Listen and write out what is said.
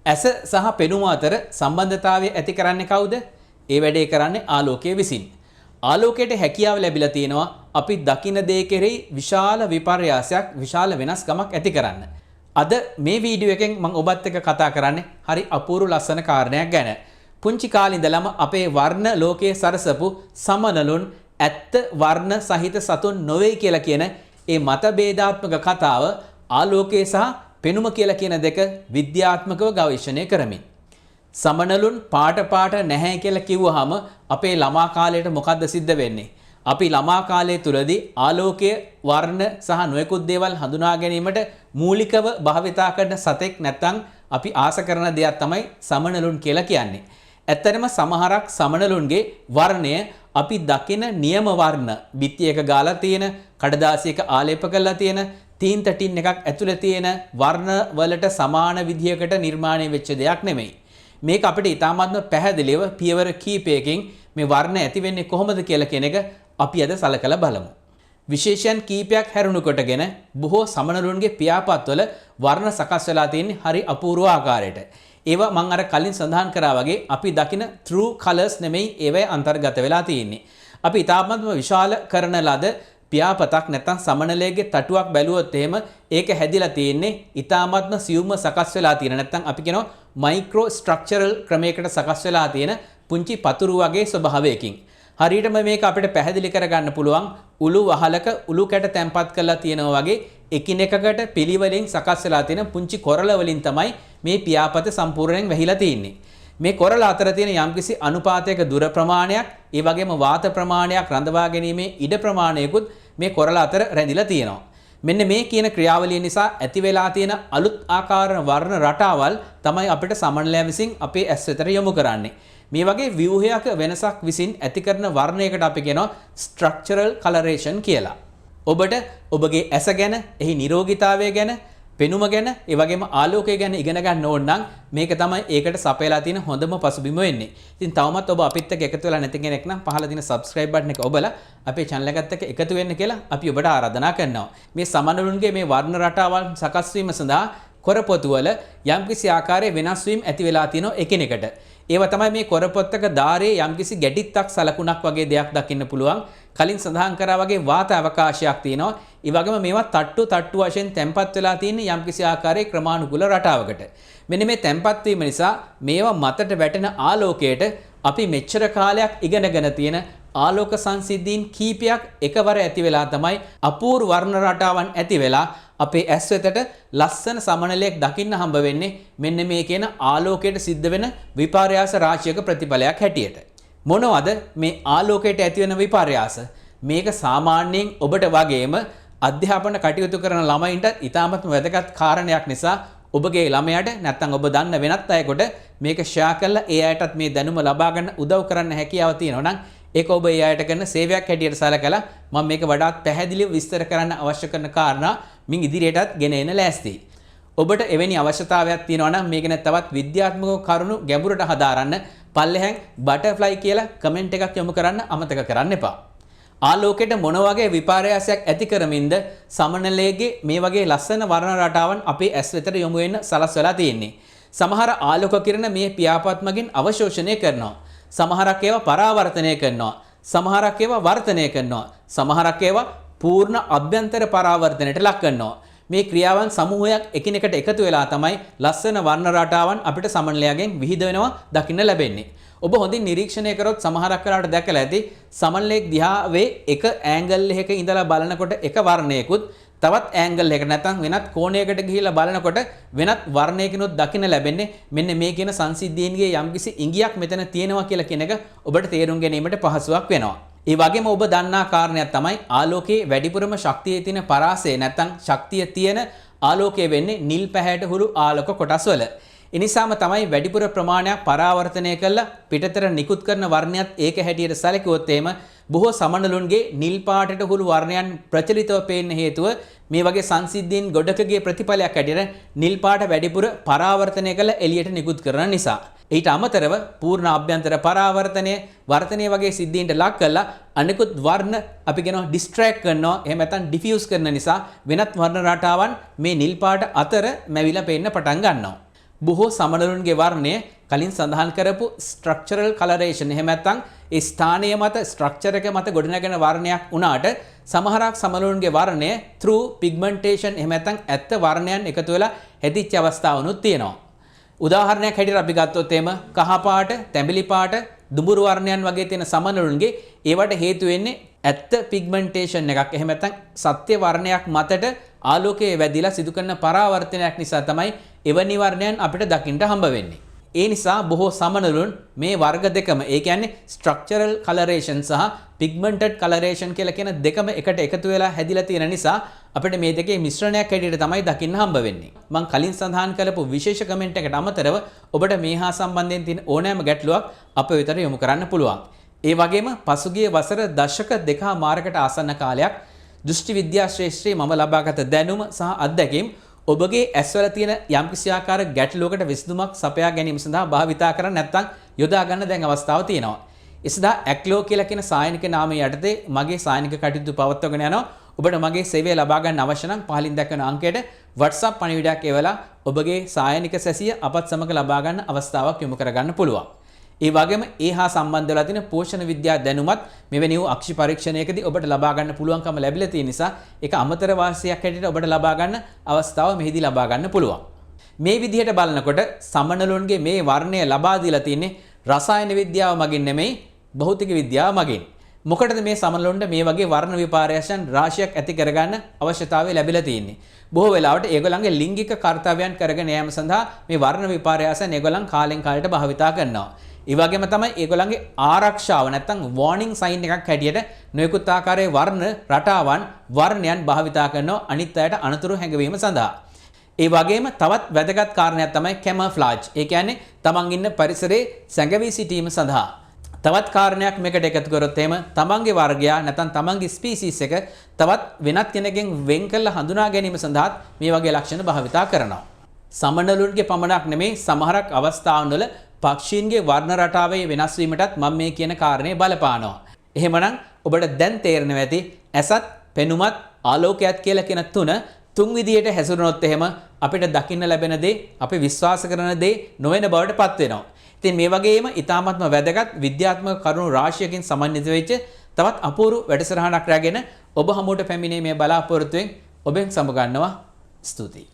ඇස සහ පෙනුම අතර සම්බන්ධතාවය ඇති කරන්නේ කවුද? ඒ වැඩේ කරන්නේ ආලෝකය විසින්. ආලෝකයට හැකියාව ලැබිලා තියෙනවා අපි දකින දේ කෙරෙහි විශාල විපර්යාසයක්, විශාල වෙනස්කමක් ඇති කරන්න. අද මේ වීඩියෝ එකෙන් මම ඔබත් එක්ක කතා කරන්නේ හරි අපූර්ව ලස්සන කාරණයක් ගැන. පුංචි කාලේ ඉඳලම අපේ වර්ණ ලෝකයේ සරසපු සමනලුන් ඇත්ත වර්ණ සහිත සතුන් නොවේ කියලා කියන ඒ මතභේදාත්මක කතාව ආලෝකය සහ පෙනුම කියලා කියන දෙක විද්‍යාත්මකව ගවේෂණය කරමින්. සමනලුන් පාට නැහැ කියලා කිව්වහම අපේ ළමා කාලයට මොකද්ද සිද්ධ වෙන්නේ? අපි ළමා කාලය තුලදී ආලෝකය වර්ණ සහ නොයෙකුත් දේවල් හඳුනා ගැනීමට මූලිකව භාවිතා කරන සතෙක් නැත්නම් අපි ආස කරන දෙයක් තමයි සමනලුන් කියලා කියන්නේ. ඇත්තටම සමහරක් සමනලුන්ගේ වර්ණය අපි දකින නියම වර්ණ, බිත්තියක ගාලා තියෙන, කඩදාසියක ආලේප කරලා තියෙන, තීන්ත ටින් එකක් ඇතුලේ තියෙන වර්ණ වලට සමාන විදිහකට නිර්මාණය වෙච්ච දෙයක් නෙමෙයි. මේක අපිට ඉතාමත්ම පැහැදිලිව පියවර කීපයකින් මේ වර්ණ ඇති වෙන්නේ කොහොමද කියලා කියන එක අපි අද සලකලා බලමු. විශේෂයන් කීපයක් හැරුණු කොටගෙන බොහෝ සමනලුන්ගේ පියාපත්වල වර්ණ සකස් වෙලා තියෙන්නේ හරි අපූර්ව ආකාරයට. ඒවා මම අර කලින් සඳහන් කරා වගේ අපි දකින true colors නෙමෙයි ඒවයි අන්තර්ගත වෙලා තියෙන්නේ. අපි ඉතාමත්ම විශාල කරන ලද පියාපතක් නැත්නම් සමනලයේ තටුවක් බැලුවොත් එහෙම ඒක හැදිලා තියෙන්නේ ඉතාමත්ම සියුම්ව සකස් වෙලා තියෙන නැත්නම් අපි කියනවා මයික්‍රෝ ස්ට්‍රක්චරල් ක්‍රමයකට සකස් වෙලා තියෙන පුංචි පතුරු වගේ ස්වභාවයකින්. හරියටම මේක අපිට පැහැදිලි කරගන්න පුළුවන් උළු වහලක උළු කැට තැම්පත් කරලා තියෙනවා වගේ එකිනෙකකට පිළිවෙලින් සකස් වෙලා තියෙන පුංචි කොරළ වලින් තමයි මේ පියාපත සම්පූර්ණයෙන් වැහිලා තියෙන්නේ. මේ කොරළ අතර තියෙන යම්කිසි අනුපාතයක දුර ප්‍රමාණයක්, ඒ වගේම වාත ප්‍රමාණයක් රඳවා ගැනීමේ ඉඩ ප්‍රමාණයකුත් මේ කොරළ අතර රැඳිලා තියෙනවා. මෙන්න මේ කියන ක්‍රියාවලිය නිසා ඇති වෙලා තියෙන අලුත් ආකාර වර්ණ රටාවල් තමයි අපිට සමනලයා විසින් අපේ ඇස් වෙතට යොමු කරන්නේ. මේ වගේ ව්‍යුහයක වෙනසක් විසින් ඇති කරන වර්ණයකට අපි කියනවා ස්ට්‍රක්චරල් කලරේෂන් කියලා. ඔබට ඔබගේ ඇස ගැන, එහි නිරෝගීතාවය ගැන, පෙනුම ගැන, ඒ වගේම ආලෝකය ගැන ඉගෙන ගන්න ඕන නම් මේක තමයි ඒකට සපයලා තියෙන හොඳම පසුබිම වෙන්නේ. ඉතින් තවමත් ඔබ අපිත් එක්ක එකතු වෙලා නැති කෙනෙක් නම් පහළ තියෙන subscribe button එක ඔබලා අපේ channel එකත් එක්ක එකතු වෙන්න කියලා අපි ඔබට ආරාධනා කරනවා. මේ සමනලුන්ගේ මේ වර්ණ රටාවල් සකස් වීම සඳහා කොරපොතු වල යම්කිසි ආකාරයේ වෙනස් වීම ඇති වෙලා තියෙනවා එකිනෙකට. ඒවා තමයි මේ කොරපොත්තක ධාරයේ යම්කිසි ගැටිත්තක් සලකුණක් වගේ දෙයක් දකින්න පුළුවන්. කලින් සඳහන් කරා වගේ වාත අවකාශයක් තියෙනවා. ඒ වගේම මේවා තට්ටු වශයෙන් තැම්පත් වෙලා තියෙන යම්කිසි ආකාරයේ ක්‍රමානුකූල රටාවකට. මෙන්න මේ තැම්පත් වීම නිසා මේවා මතට වැටෙන ආලෝකයට අපි මෙච්චර කාලයක් ඉගෙනගෙන තියෙන ආලෝක සංසිද්ධීන් කීපයක් එකවර ඇති වෙලා තමයි අපූර්ව වර්ණ රටාවන් ඇති වෙලා අපේ ඇස් වෙතට ලස්සන සමනලයක් දකින්න හම්බ වෙන්නේ මෙන්න මේ කියන ආලෝකයට සිද්ධ වෙන විපර්යාස රාශියක ප්‍රතිඵලයක් හැටියට. මොනවද මේ ආලෝකයට ඇති වෙන විපර්යාස? මේක සාමාන්‍යයෙන් ඔබට වගේම අධ්‍යාපන කටයුතු කරන ළමයින්ට ඉතාමත්ම වැදගත් කාරණයක් නිසා ඔබගේ ළමයාට නැත්නම් ඔබ දන්න වෙනත් අයෙකුට මේක ෂෙයා කරලා ඒ අයටත් මේ දැනුම ලබා ගන්න උදව් කරන්න හැකියාව තියෙනවා නම් ඒක ඔබ ඒ අයට කරන සේවයක් හැටියට සැලකලා මම මේක වඩාත් පැහැදිලිව විස්තර කරන්න අවශ්‍ය කරන කාරණා මින් ඉදිරියටත් ගෙන එන්න ලෑස්තියි. ඔබට එවැනි අවශ්‍යතාවයක් තියෙනවා නම් මේක නැත් තවත් විද්‍යාත්මක කරුණු ගැඹුරට හදාරන්න පල්ලෙහැන් බටර්ෆ්ලයි කියලා කමෙන්ට් එකක් යොමු කරන්න අමතක කරන්න එපා. ආලෝකයට මොන වගේ විපර්යාසයක් ඇති කරමින්ද සමනලයේ මේ වගේ ලස්සන වර්ණ රටාවන් අපේ ඇස් වෙතට යොමු වෙන්න සලස්වලා තියෙන්නේ. සමහර ආලෝක කිරණ මේ පියාපත් මගින් අවශෝෂණය කරනවා. සමහරක් ඒවා පරාවර්තනය කරනවා. සමහරක් ඒවා වර්ධනය කරනවා. සමහරක් ඒවා පූර්ණ අභ්‍යන්තර පරාවර්තනයට ලක් කරනවා. මේ ක්‍රියාවන් සමූහයක් එකිනෙකට එකතු වෙලා තමයි ලස්සන වර්ණ රටාවන් අපිට සමනලයෙන් විහිදෙනවා දකින්න ලැබෙන්නේ. ඔබ හොඳින් නිරීක්ෂණය කරොත් සමහරක් වෙලාවට දැකලා ඇති සමනලයක් දිහාවේ එක ඇන්ගල් එකක ඉඳලා බලනකොට එක වර්ණයකුත් තවත් ඇන්ගල් එකකට නැත්නම් වෙනත් කෝණයකට ගිහිල්ලා බලනකොට වෙනත් වර්ණයකිනුත් දකින්න ලැබෙන්නේ මෙන්න මේ කියන සංසිද්ධීන්ගේ යම්කිසි ඉඟියක් මෙතන තියෙනවා කියලා කියන එක ඔබට තේරුම් ගැනීමට පහසුවක් වෙනවා. ඒ වගේම ඔබ දන්නා කාරණයක් තමයි ආලෝකයේ වැඩිපුරම ශක්තිය තියෙන පරාසය නැත්නම් ශක්තිය තියෙන ආලෝකය වෙන්නේ නිල් පැහැයට හුරු ආලෝක කොටස් වල. එනිසාම තමයි වැඩිපුර ප්‍රමාණයක් පරාවර්තනය කළ පිටතට නිකුත් කරන වර්ණයත් ඒක හැටියට සැලකුවොත් එහෙම බොහෝ සමනලුන්ගේ නිල් පාටට හුරු වර්ණයන් ප්‍රචලිතව පේන්න හේතුව මේ වගේ සංසිද්ධීන් ගොඩකගේ ප්‍රතිඵලයක් හැටියට නිල් පාට වැඩිපුර පරාවර්තනය කළ එළියට නිකුත් කරන නිසා. ඊට අමතරව පූර්ණ අභ්‍යන්තර පරාවර්තනය වර්තනය වගේ සිද්ධීන්ට ලක් කරලා අනිකුත් වර්ණ අපි කියනවා ඩිස්ට්‍රැක්ට් කරනවා එහෙම නැත්නම් ඩිෆියුස් කරන නිසා වෙනත් වර්ණ රටාවන් මේ නිල් පාට අතර මැවිලා පේන්න පටන් ගන්නවා. බොහෝ සමනලුන්ගේ වර්ණය කලින් සඳහන් කරපු ස්ට්‍රක්චරල් කලරේෂන් එහෙම නැත්නම් ඒ ස්ථානීය මත ස්ට්‍රක්චර් එක මත ගොඩනැගෙන වර්ණයක් වුණාට සමහරක් සමනලුන්ගේ වර්ණය through pigmentation එහෙම නැත්නම් ඇත්ත වර්ණයන් එකතු වෙලා හැදිච්ච අවස්ථාවනුත් තියෙනවා. උදාහරණයක් හැටියට අපි ගත්තොත් එම කහ පාට, තැඹිලි පාට, දුඹුරු වර්ණයන් වගේ තියෙන සමනලුන්ගේ ඒවට හේතු වෙන්නේ ඇත්ත පිග්මන්ටේෂන් එකක්. එහෙම නැත්නම් සත්‍ය වර්ණයක් මතට ආලෝකයේ වැදිලා සිදු කරන පරාවර්තනයක් නිසා තමයි එවැනි වර්ණයන් අපිට දකින්න හම්බ වෙන්නේ. ඒ නිසා බොහෝ සමනලුන් මේ වර්ග දෙකම ඒ කියන්නේ ස්ට්‍රක්චරල් කලරේෂන් සහ පිග්මන්ටඩ් කලරේෂන් කියලා කියන දෙකම එකට එකතු වෙලා හැදිලා තියෙන නිසා අපිට මේ දෙකේ මිශ්‍රණයක් හැටියට තමයි දකින්න හම්බ වෙන්නේ. මම කලින් සඳහන් කරපු විශේෂ කමෙන්ට් එකට අමතරව ඔබට මේ හා සම්බන්ධයෙන් තියෙන ඕනෑම ගැටලුවක් අප වෙතට යොමු කරන්න පුළුවන්. ඒ වගේම පසුගිය වසර දශක දෙකමාරකට ආසන්න කාලයක් දෘෂ්ටි විද්‍යා ශ්‍රේෂ්ඨයේ මම ලබාගත දැනුම සහ අත්දැකීම් ඔබගේ ඇස්වල තියෙන යම්කිසි ආකාර ගැටලුවකට විසඳුමක් සපයා ගැනීම සඳහා භාවිතා කරන්න නැත්නම් යොදා ගන්න දැන් අවස්ථාව තියෙනවා. ඒ සඳහා ඇක්ලෝ කියලා කියන සායනික නාමය යටතේ මගේ සායනික කටයුතු පවත්වාගෙන යනවා. ඔබට මගේ සේවය ලබා ගන්න අවශ්‍ය නම් පහලින් දක්වන අංකයට WhatsApp පණිවිඩයක් එවලා ඔබගේ සායනික සැසිය අපත් සමග ලබා ගන්න අවස්ථාවක් යොමු කර ගන්න පුළුවන්. ඒ වගේම ඒ හා සම්බන්ධ වෙලා තියෙන පෝෂණ විද්‍යා දැනුමත් මෙවැනි වූ අක්ෂි පරීක්ෂණයකදී ඔබට ලබා ගන්න පුළුවන්කම ලැබිලා තියෙන නිසා ඒක අමතර වාසියක් හැටියට ඔබට ලබා ගන්න අවස්ථාව මෙහිදී ලබා ගන්න පුළුවන්. මේ විදිහට බලනකොට සමනලුන්ගේ මේ වර්ණය ලබා දීලා තියෙන්නේ රසායන විද්‍යාව මගින් නෙමෙයි භෞතික විද්‍යාව මගින්. මොකටද මේ සමනලුන්ට මේ වගේ වර්ණ විපර්යාසයන් රාශියක් ඇති කරගන්න අවශ්‍යතාවය ලැබිලා තියෙන්නේ? බොහෝ වෙලාවට ඒගොල්ලන්ගේ ලිංගික කාර්යයන් කරගෙන යාම සඳහා මේ වර්ණ විපර්යාසයන් ඒගොල්ලන් කාලෙන් කාලයට භාවිතා කරනවා. ඒ වගේම තමයි ඒගොල්ලන්ගේ ආරක්ෂාව නැත්නම් වෝනින් සයින් එකක් හැටියට නොයෙකුත් ආකාරයේ වර්ණ රටාවන් වර්ණයන් භාවිතා කරනවා අනිත් අයට අනතුරු හැඟවීම සඳහා. ඒ වගේම තවත් වැදගත් කාරණයක් තමයි කැමෆ්ලාජ්. ඒ කියන්නේ තමන් ඉන්න පරිසරයේ සැඟවී සිටීම සඳහා. තවත් කාරණයක් මේකට එකතු කරොත් එහෙම තමන්ගේ වර්ගය නැත්නම් තමන්ගේ ස්පීසිස් එක තවත් වෙනත් කෙනෙක්ගෙන් වෙන් කරලා හඳුනා ගැනීම සඳහා මේ වගේ ලක්ෂණ භාවිතා කරනවා. සමනලුන්ගේ පමණක් නෙමෙයි සමහරක් අවස්ථාවන්වල පක්ෂීන්ගේ වර්ණ රටාවේ වෙනස් වීමටත් මම මේ කියන කාරණේ බලපානවා. එහෙමනම් ඔබට දැන් තේරෙනවා ඇති ඇසත් පෙනුමත් ආලෝකයත් කියලා කියන තුන් විදියට හැසිරුණොත් එහෙම අපිට දකින්න ලැබෙන දේ අපි විශ්වාස කරන දේ නොවන බවට පත් වෙනවා. ඉතින් මේ වගේම ඊ타ත්ම වැදගත් විද්‍යාත්මක කරුණු රාශියකින් සමන්විත වෙච්ච තවත් අපූර්ව වැඩසටහනක් රැගෙන ඔබ හමුවට පැමිණීමේ බලාපොරොත්තුවෙන් ඔබෙන් සමුගන්නවා. ස්තුතියි.